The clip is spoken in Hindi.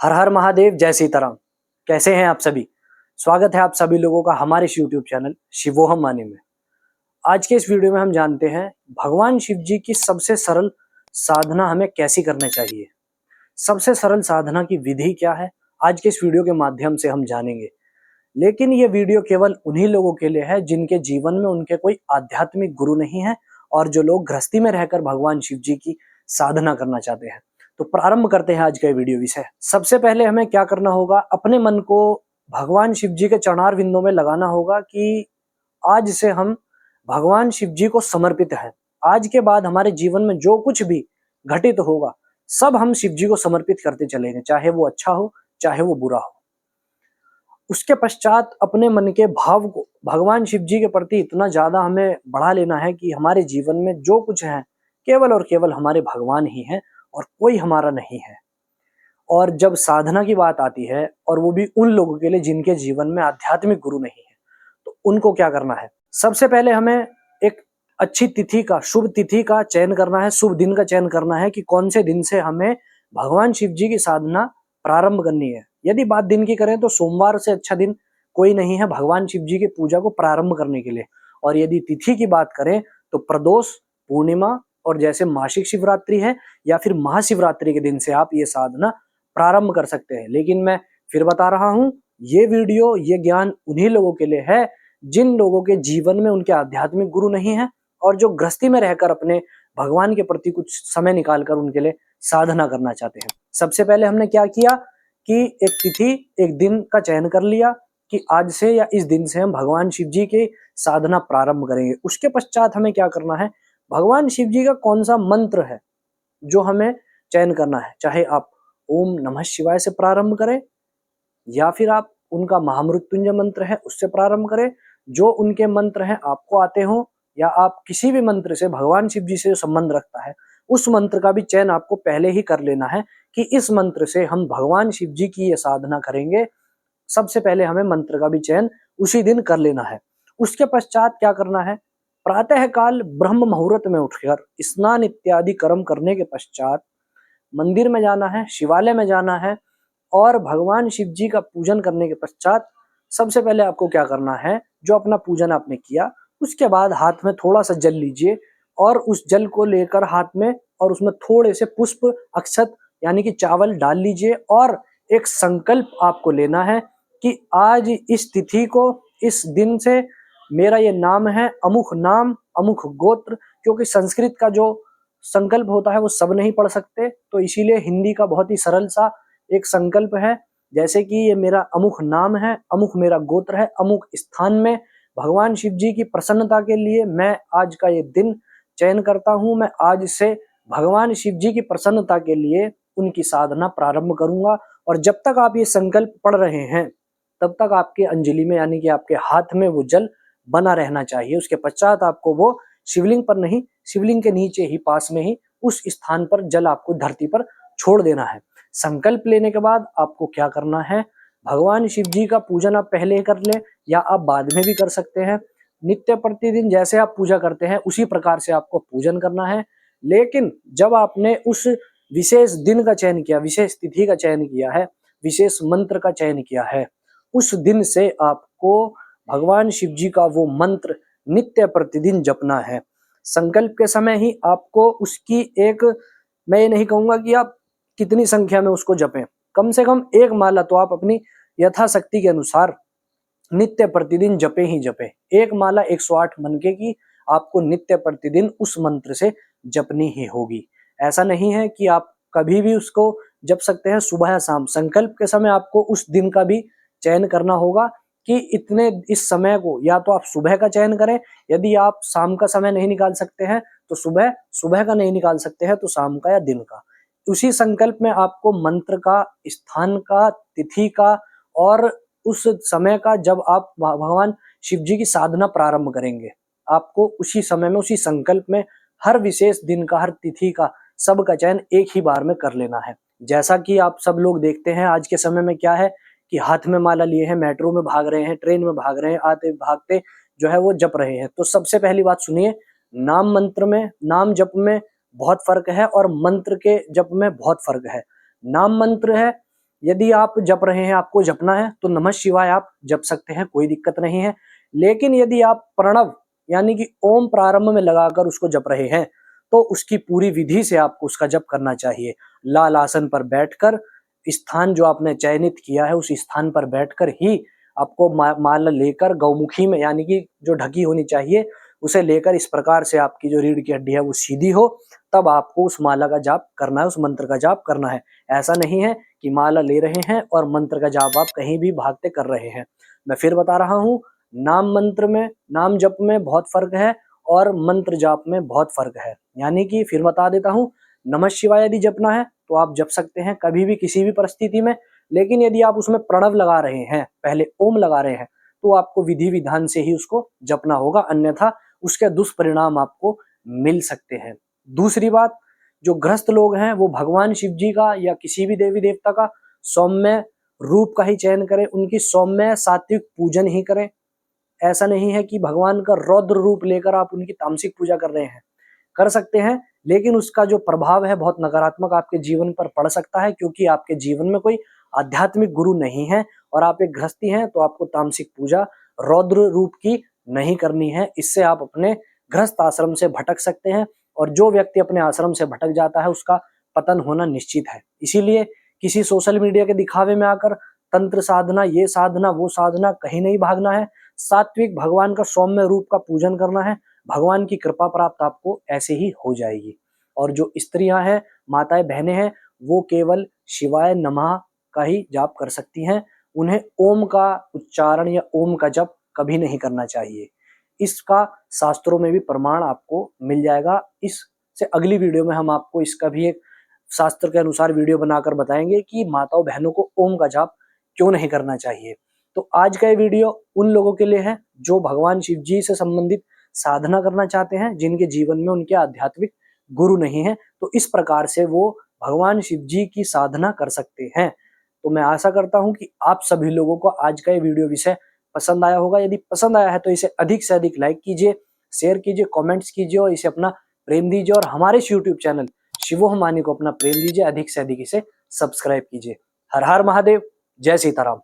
हर हर महादेव, जय सीताराम। कैसे हैं आप सभी? स्वागत है आप सभी लोगों का हमारे इस यूट्यूब चैनल शिवोहम माने में। आज के इस वीडियो में हम जानते हैं भगवान शिव जी की सबसे सरल साधना हमें कैसी करनी चाहिए। सबसे सरल साधना की विधि क्या है, आज के इस वीडियो के माध्यम से हम जानेंगे। लेकिन ये वीडियो केवल उन्हीं लोगों के लिए है जिनके जीवन में उनके कोई आध्यात्मिक गुरु नहीं है और जो लोग गृहस्थी में रहकर भगवान शिव जी की साधना करना चाहते हैं। तो प्रारंभ करते हैं आज का वीडियो विषय। सबसे पहले हमें क्या करना होगा, अपने मन को भगवान शिव जी के चरणार विंदों में लगाना होगा कि आज से हम भगवान शिव जी को समर्पित हैं। आज के बाद हमारे जीवन में जो कुछ भी घटित होगा सब हम शिव जी को समर्पित करते चलेंगे, चाहे वो अच्छा हो चाहे वो बुरा हो। उसके पश्चात अपने मन के भाव को भगवान शिव जी के प्रति इतना ज्यादा हमें बढ़ा लेना है कि हमारे जीवन में जो कुछ है केवल और केवल हमारे भगवान ही हैं और कोई हमारा नहीं है। और जब साधना की बात आती है और वो भी उन लोगों के लिए जिनके जीवन में आध्यात्मिक गुरु नहीं है, तो उनको क्या करना है? सबसे पहले हमें एक अच्छी तिथि का, शुभ तिथि का चयन करना है, शुभ दिन का चयन करना है कि कौन से दिन से हमें भगवान शिव जी की साधना प्रारंभ करनी है। यदि बात दिन की करें तो सोमवार से अच्छा दिन कोई नहीं है भगवान शिव जी की पूजा को प्रारंभ करने के लिए। और यदि तिथि की बात करें तो प्रदोष, पूर्णिमा और जैसे मासिक शिवरात्रि है या फिर महाशिवरात्रि के दिन से आप ये साधना प्रारंभ कर सकते हैं। लेकिन मैं फिर बता रहा हूं, ये वीडियो, ये ज्ञान उन्हीं लोगों के लिए है जिन लोगों के जीवन में उनके आध्यात्मिक गुरु नहीं है और जो गृहस्थी में रहकर अपने भगवान के प्रति कुछ समय निकालकर उनके लिए साधना करना चाहते हैं। सबसे पहले हमने क्या किया कि एक तिथि, एक दिन का चयन कर लिया कि आज से या इस दिन से हम भगवान शिव जी की साधना प्रारंभ करेंगे। उसके पश्चात हमें क्या करना है, भगवान शिव जी का कौन सा मंत्र है जो हमें चयन करना है। चाहे आप ओम नमः शिवाय से प्रारंभ करें या फिर आप उनका महामृत्युंजय मंत्र है उससे प्रारंभ करें। जो उनके मंत्र हैं आपको आते हो या आप किसी भी मंत्र से भगवान शिव जी से जो संबंध रखता है उस मंत्र का भी चयन आपको पहले ही कर लेना है कि इस मंत्र से हम भगवान शिव जी की ये साधना करेंगे। सबसे पहले हमें मंत्र का भी चयन उसी दिन कर लेना है। उसके पश्चात क्या करना है, प्रातः काल ब्रह्म मुहूर्त में उठकर स्नान इत्यादि कर्म करने के पश्चात मंदिर में जाना है, शिवालय में जाना है और भगवान शिव जी का पूजन करने के पश्चात सबसे पहले आपको क्या करना है, जो अपना पूजन आपने किया उसके बाद हाथ में थोड़ा सा जल लीजिए और उस जल को लेकर हाथ में और उसमें थोड़े से पुष्प, अक्षत यानी कि चावल डाल लीजिए और एक संकल्प आपको लेना है कि आज इस तिथि को, इस दिन से मेरा ये नाम है अमुख नाम, अमुख गोत्र। क्योंकि संस्कृत का जो संकल्प होता है वो सब नहीं पढ़ सकते, तो इसीलिए हिंदी का बहुत ही सरल सा एक संकल्प है, जैसे कि ये मेरा अमुख नाम है, अमुख मेरा गोत्र है, अमुक स्थान में भगवान शिव जी की प्रसन्नता के लिए मैं आज का ये दिन चयन करता हूं। मैं आज से भगवान शिव जी की प्रसन्नता के लिए उनकी साधना प्रारंभ करूंगा। और जब तक आप ये संकल्प पढ़ रहे हैं तब तक आपके अंजलि में यानी कि आपके हाथ में वो जल बना रहना चाहिए। उसके पश्चात आपको वो शिवलिंग पर नहीं, शिवलिंग के नीचे ही पास में ही उस स्थान पर जल आपको धरती पर छोड़ देना है। संकल्प लेने के बाद आपको क्या करना है, भगवान शिव जी का पूजन आप पहले कर लें या आप बाद में भी कर सकते हैं। नित्य प्रतिदिन जैसे आप पूजा करते हैं उसी प्रकार से आपको पूजन करना है। लेकिन जब आपने उस विशेष दिन का चयन किया, विशेष तिथि का चयन किया है, विशेष मंत्र का चयन किया है, उस दिन से आपको भगवान शिव जी का वो मंत्र नित्य प्रतिदिन जपना है। संकल्प के समय ही आपको उसकी एक, मैं ये नहीं कहूंगा कि आप कितनी संख्या में उसको जपें, कम से कम एक माला तो आप अपनी यथाशक्ति के अनुसार नित्य प्रतिदिन जपे ही जपे। एक माला 108 मनके की आपको नित्य प्रतिदिन उस मंत्र से जपनी ही होगी। ऐसा नहीं है कि आप कभी भी उसको जप सकते हैं, सुबह या शाम। संकल्प के समय आपको उस दिन का भी चयन करना होगा कि इतने इस समय को या तो आप सुबह का चयन करें, यदि आप शाम का समय नहीं निकाल सकते हैं तो सुबह का नहीं निकाल सकते हैं तो शाम का या दिन का। उसी संकल्प में आपको मंत्र का, स्थान का, तिथि का और उस समय का, जब आप भगवान शिव जी की साधना प्रारंभ करेंगे, आपको उसी समय में, उसी संकल्प में हर विशेष दिन का, हर तिथि का, सब का चयन एक ही बार में कर लेना है। जैसा कि आप सब लोग देखते हैं आज के समय में क्या है कि हाथ में माला लिए हैं, मेट्रो में भाग रहे हैं, ट्रेन में भाग रहे हैं, आते भागते जो है वो जप रहे हैं। तो सबसे पहली बात सुनिए, नाम मंत्र में, नाम जप में बहुत फर्क है और मंत्र के जप में बहुत फर्क है। नाम मंत्र है यदि आप जप रहे हैं, आपको जपना है तो नमः शिवाय आप जप सकते हैं, कोई दिक्कत नहीं है। लेकिन यदि आप प्रणव यानी कि ओम प्रारंभ में लगाकर उसको जप रहे हैं तो उसकी पूरी विधि से आपको उसका जप करना चाहिए। लाल आसन पर बैठकर, स्थान जो आपने चयनित किया है उस स्थान पर बैठकर ही आपको माला लेकर गौमुखी में, यानी कि जो ढकी होनी चाहिए उसे लेकर इस प्रकार से आपकी जो रीढ़ की हड्डी है वो सीधी हो, तब आपको उस माला का जाप करना है, उस मंत्र का जाप करना है। ऐसा नहीं है कि माला ले रहे हैं और मंत्र का जाप आप कहीं भी भागते कर रहे हैं। मैं फिर बता रहा हूँ, नाम मंत्र में, नाम जप में बहुत फर्क है और मंत्र जाप में बहुत फर्क है। यानी कि फिर बता देता हूँ, नमः शिवाय यदि जपना है तो आप जप सकते हैं कभी भी किसी भी परिस्थिति में। लेकिन यदि आप उसमें प्रणव लगा रहे हैं, पहले ओम लगा रहे हैं, तो आपको विधि विधान से ही उसको जपना होगा, अन्यथा उसके दुष्परिणाम आपको मिल सकते हैं। दूसरी बात, जो गृहस्थ लोग हैं वो भगवान शिव जी का या किसी भी देवी देवता का सौम्य रूप का ही चयन करें, उनकी सौम्य सात्विक पूजन ही करें। ऐसा नहीं है कि भगवान का रौद्र रूप लेकर आप उनकी तामसिक पूजा कर रहे हैं, कर सकते हैं, लेकिन उसका जो प्रभाव है बहुत नकारात्मक आपके जीवन पर पड़ सकता है, क्योंकि आपके जीवन में कोई आध्यात्मिक गुरु नहीं है और आप एक गृहस्थी हैं, तो आपको तामसिक पूजा रौद्र रूप की नहीं करनी है। इससे आप अपने गृहस्थ आश्रम से भटक सकते हैं और जो व्यक्ति अपने आश्रम से भटक जाता है उसका पतन होना निश्चित है। इसीलिए किसी सोशल मीडिया के दिखावे में आकर तंत्र साधना, ये साधना, वो साधना, कहीं नहीं भागना है। सात्विक भगवान का सौम्य रूप का पूजन करना है, भगवान की कृपा प्राप्त आपको ऐसे ही हो जाएगी। और जो स्त्रियां हैं, माताएं, बहनें हैं, वो केवल शिवाय नमः का ही जाप कर सकती हैं। उन्हें ओम का उच्चारण या ओम का जप कभी नहीं करना चाहिए। इसका शास्त्रों में भी प्रमाण आपको मिल जाएगा। इससे अगली वीडियो में हम आपको इसका भी एक शास्त्र के अनुसार वीडियो बनाकर बताएंगे कि माताओं बहनों को ओम का जाप क्यों नहीं करना चाहिए। तो आज का ये वीडियो उन लोगों के लिए है जो भगवान शिव जी से संबंधित साधना करना चाहते हैं, जिनके जीवन में उनके आध्यात्मिक गुरु नहीं है, तो इस प्रकार से वो भगवान शिव जी की साधना कर सकते हैं। तो मैं आशा करता हूं कि आप सभी लोगों को आज का ये वीडियो विषय पसंद आया होगा। यदि पसंद आया है तो इसे अधिक से अधिक लाइक कीजिए, शेयर कीजिए, कमेंट्स कीजिए और इसे अपना प्रेम दीजिए। और हमारे यूट्यूब चैनल शिवोहम मानी को अपना प्रेम दीजिए, अधिक से अधिक इसे सब्सक्राइब कीजिए। हर हर महादेव, जय सीताराम।